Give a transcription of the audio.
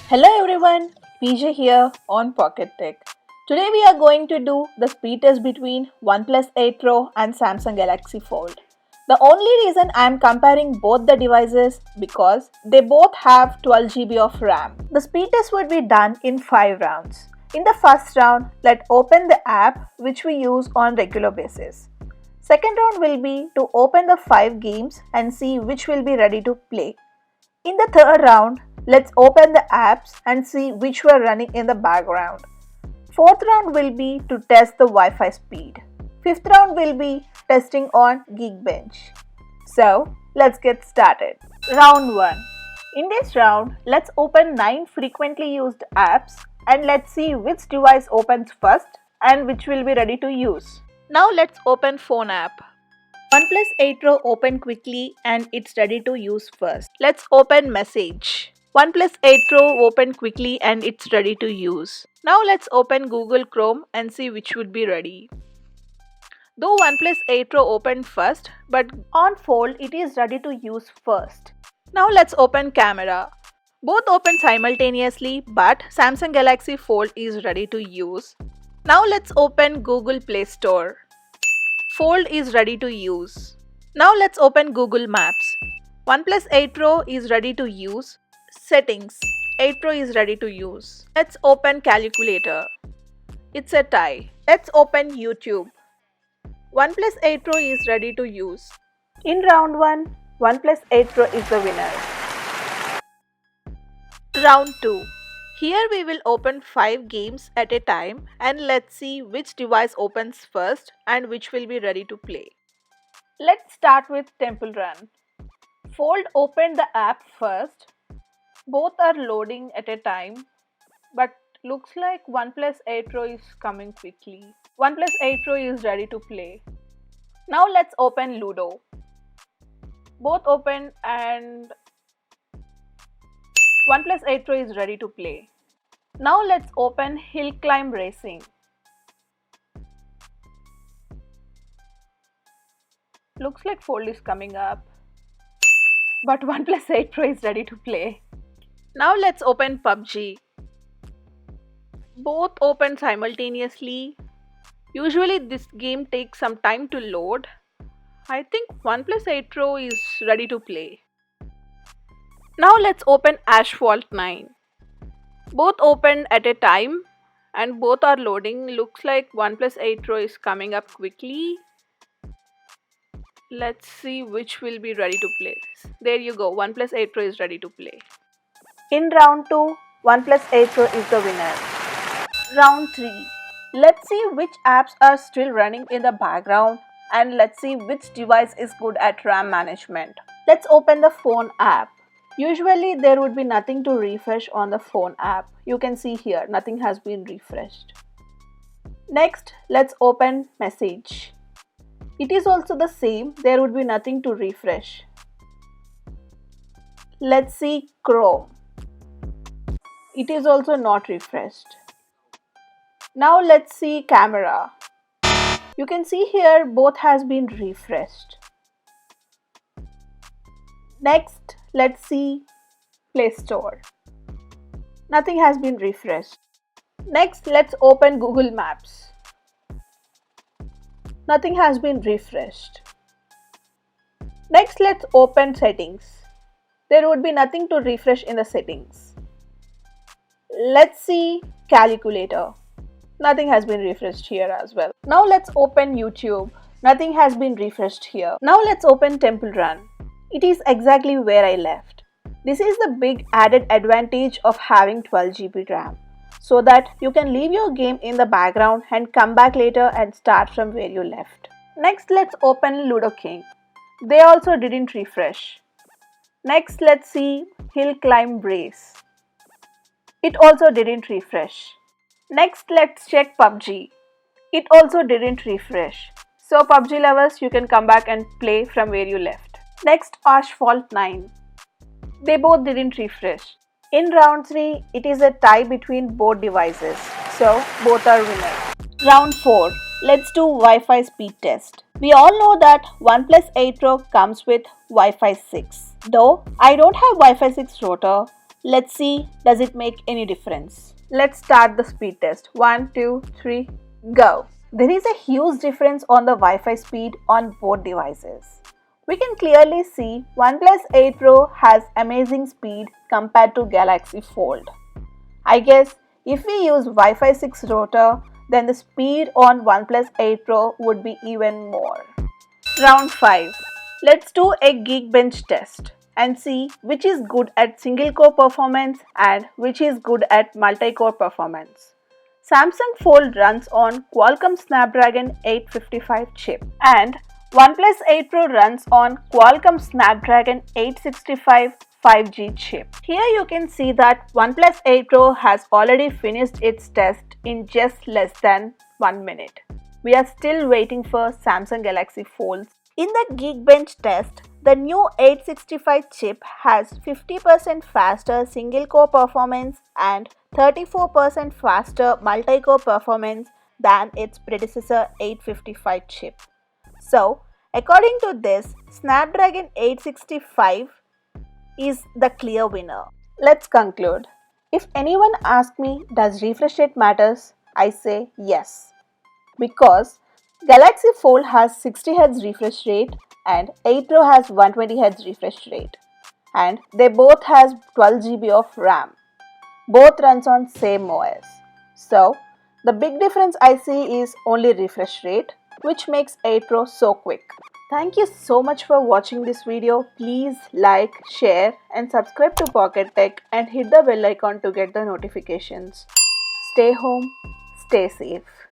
Hello everyone, PJ here on Pocket Tech. Today we are going to do the speed test between OnePlus 8 Pro and Samsung Galaxy Fold. The only reason I am comparing both the devices because they both have 12 GB of RAM. The speed test would be done in 5 rounds. In the first round, let's open the app which we use on regular basis. Second round will be to open the 5 games and see which will be ready to play. In the third round, let's open the apps and see which were running in the background. Fourth round will be to test the Wi-Fi speed. Fifth round will be testing on Geekbench. So, let's get started. Round 1. In this round, let's open 9 frequently used apps and let's see which device opens first and which will be ready to use. Now let's open phone app. OnePlus 8 Pro open quickly and it's ready to use first. Let's open message. OnePlus 8 Pro open quickly and it's ready to use. Now let's open Google Chrome and see which would be ready. Though OnePlus 8 Pro opened first, but on Fold it is ready to use first. Now let's open camera. Both open simultaneously but Samsung Galaxy Fold is ready to use. Now let's open Google Play Store. Fold is ready to use. Now let's open Google Maps. OnePlus 8 Pro is ready to use. Settings. 8 Pro is ready to use. Let's open calculator. It's a tie. Let's open YouTube. OnePlus 8 Pro is ready to use. In round 1, OnePlus 8 Pro is the winner. Round 2. Here we will open 5 games at a time and let's see which device opens first and which will be ready to play. Let's start with Temple Run. Fold opened the app first. Both are loading at a time, but looks like OnePlus 8 Pro is coming quickly. OnePlus 8 Pro is ready to play. Now let's open Ludo. Both open and OnePlus 8 Pro is ready to play. Now let's open Hill Climb Racing. Looks like Fold is coming up, but OnePlus 8 Pro is ready to play. Now let's open PUBG. Both open simultaneously. Usually this game takes some time to load. I think OnePlus 8 Pro is ready to play. Now let's open Asphalt 9. Both open at a time and both are loading. Looks like OnePlus 8 Pro is coming up quickly. Let's see which will be ready to play. There you go, OnePlus 8 Pro is ready to play. In round 2, OnePlus 8 Pro is the winner. Round 3. Let's see which apps are still running in the background and let's see which device is good at RAM management. Let's open the phone app. Usually there would be nothing to refresh on the phone app. You can see here, nothing has been refreshed. Next, let's open message. It is also the same, there would be nothing to refresh. Let's see Chrome. It is also not refreshed. Now let's see camera. You can see here both has been refreshed. Next, let's see Play Store. Nothing has been refreshed. Next, let's open Google Maps. Nothing has been refreshed. Next, let's open settings. There would be nothing to refresh in the settings. Let's see calculator. Nothing has been refreshed here as well. Now let's open YouTube. Nothing has been refreshed here. Now let's open Temple Run. It is exactly where I left. This is the big added advantage of having 12 GB RAM, so that you can leave your game in the background and come back later and start from where you left. Next, let's open Ludo King. They also didn't refresh. Next, let's see Hill Climb Race. It also didn't refresh. Next, let's check PUBG. It also didn't refresh. So PUBG lovers, you can come back and play from where you left. Next, Asphalt 9. They both didn't refresh. In round 3, it is a tie between both devices. So both are winners. Round 4. Let's do Wi-Fi speed test. We all know that OnePlus 8 Pro comes with Wi-Fi 6. Though I don't have Wi-Fi 6 router, Let's see, does it make any difference? Let's start the speed test. 1, 2, 3, go. There is a huge difference on the Wi-Fi speed on both devices. We can clearly see OnePlus 8 Pro has amazing speed compared to Galaxy Fold. I guess if we use Wi-Fi 6 router, then the speed on OnePlus 8 Pro would be even more. Round 5. Let's do a Geekbench test and see which is good at single core performance and which is good at multi-core performance. Samsung Fold runs on Qualcomm Snapdragon 855 chip and OnePlus 8 Pro runs on Qualcomm Snapdragon 865 5G chip. Here you can see that OnePlus 8 Pro has already finished its test in just less than 1 minute. We are still waiting for Samsung Galaxy Folds. In the Geekbench test, the new 865 chip has 50% faster single-core performance and 34% faster multi-core performance than its predecessor 855 chip. So, according to this, Snapdragon 865 is the clear winner. Let's conclude. If anyone asks me, does refresh rate matters? I say yes. Because Galaxy Fold has 60Hz refresh rate and 8 Pro has 120Hz refresh rate. And they both has 12 GB of RAM. Both runs on same OS. So, the big difference I see is only refresh rate, which makes 8 Pro so quick. Thank you so much for watching this video. Please like, share and subscribe to Pocket Tech and hit the bell icon to get the notifications. Stay home, stay safe.